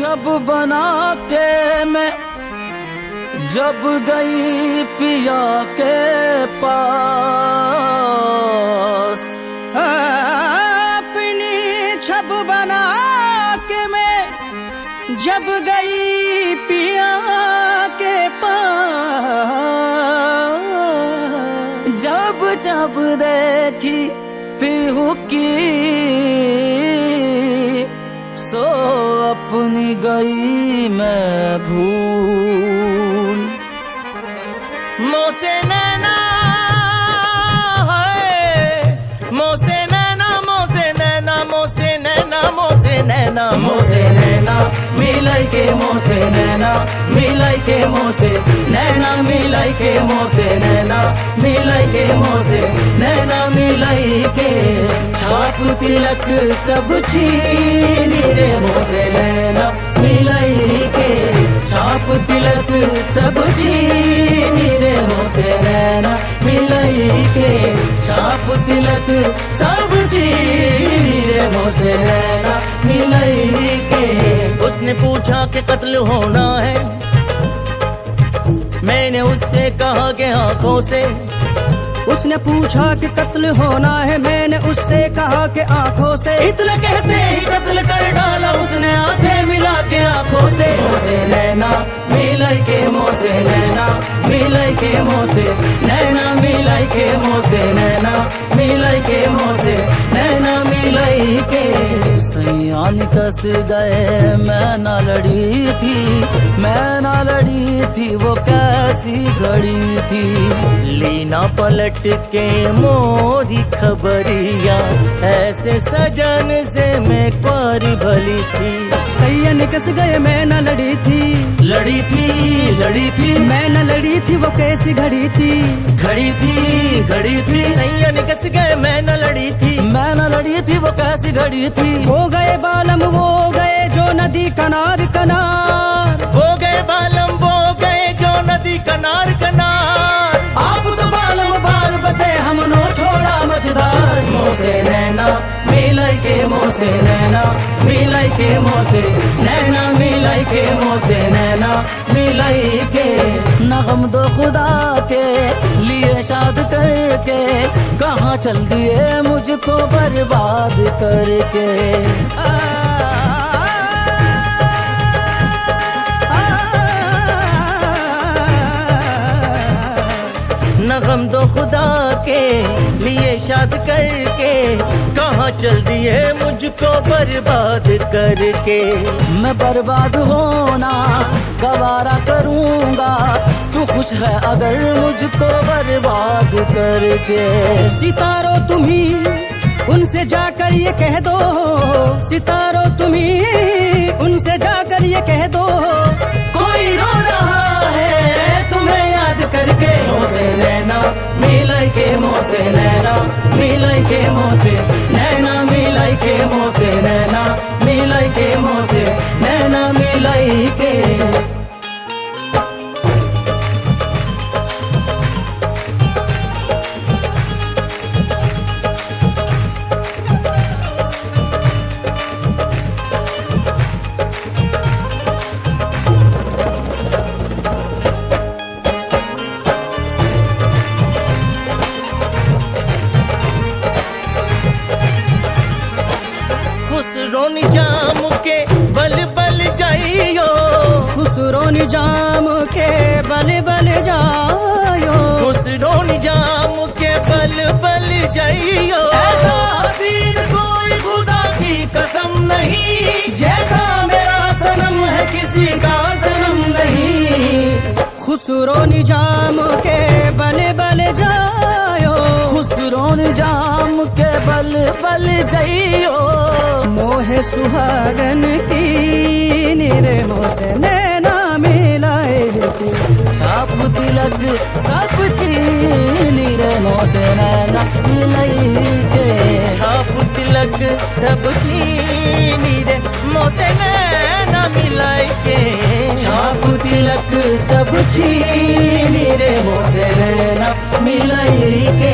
जब बना के मैं जब गई पिया के पास, अपनी छब बना के मैं जब गई पिया के पास, जब जब देखी पीहू की सो अपनी गई मैं भूल। मोसे नैना है, मोसे नैना, मोसे नैना, मोसे नैना, मोसे नैना, मोसे नैना मिलाई के मोसे नैना मिलाई के मोसे नैना मिलाई के मोसे नैना मिलाई के मोसे नैना मिलाई के छाप तिलक सब छीनी रे मोसे नैना मिलाई के छाप तिलक सब छीनी रे मोसे नैना मिलाई के छाप तिलक सब छीनी रे मोसे नैना मिलाई के। उसने पूछा कि कत्ल होना है, मैंने उससे कहा कि आंखों से। उसने पूछा कि कत्ल होना है, मैंने उससे कहा कि आंखों से। इतना कहते ही कत्ल कर डाला उसने आंखें मिला के आंखों से। मोसे नैना मिलाई के मोसे नैना मिलाई के मोसे नैना मिलाई के मोसे नैना मिलाई के मोसे नैना मिलाई के। सैयान कस गए मैं ना लड़ी थी, मैं ना लड़ी थी वो कैसी घड़ी थी। लीना पलट के मोरी खबरिया, ऐसे सजन से मैं पारी भली थी। सैया निकस गए मैं न लड़ी थी, लड़ी थी लड़ी थी मैं न लड़ी थी वो कैसी घड़ी थी। घड़ी थी घड़ी थी सैया निकस गए मैं न लड़ी थी, मैं न लड़ी थी वो कैसी घड़ी थी। हो गए बालम वो गए जो नदी कनार कनार, हो गए बालम वो गए जो नदी कनार कनार। आप तो बालम बार बसे हमनो छोड़ा मझदार। मोसे नैना मिलाई के मोसे नैना मिलाई के मोसे नैना मिलाई के मोसे नैना मिलाई के। नगम दो खुदा के लिए शाद करके, कहाँ चल दिए मुझको बर्बाद करके। नगम दो खुदा के लिए शाद करके, कहाँ चल दिए मुझको बर्बाद करके। मैं बर्बाद होना गवारा करूँगा, तू खुश है अगर मुझको बर्बाद करके। सितारो तुम्ही उनसे जाकर ये कह दो, सितारो तुम्ही उनसे जाकर ये कह दो, कोई रो रहा है तुम्हें याद करके। मोसे नैना मिलाई के मोसे नैना मिलाई के मोसे नैना मिलाई के मोसे नैना मिलाई के मोसे नैना मिलाई के। खुसरो निजाम के बल बल जाइयो, खुसरो निजाम के बल बल जाइयो, खुसरो निजाम के बल बल जाइयो। ऐसा हसीन कोई खुदा की कसम नहीं, जैसा मेरा सनम है किसी का सनम नहीं। खुसरो निजाम के बल बल जायो, खुसरो निजाम के बल बल जाइयो। मोहे सुहागन की निरे मोसे नैना मिलाए थी, छाप तिलक सब चीनी रे मोसे नैना मिलाई के। छाप तिलक सब चीनी रे मोसे नैना मिलाई के। छाप तिलक सब चीनी रे मोसे नैना मिलाई के।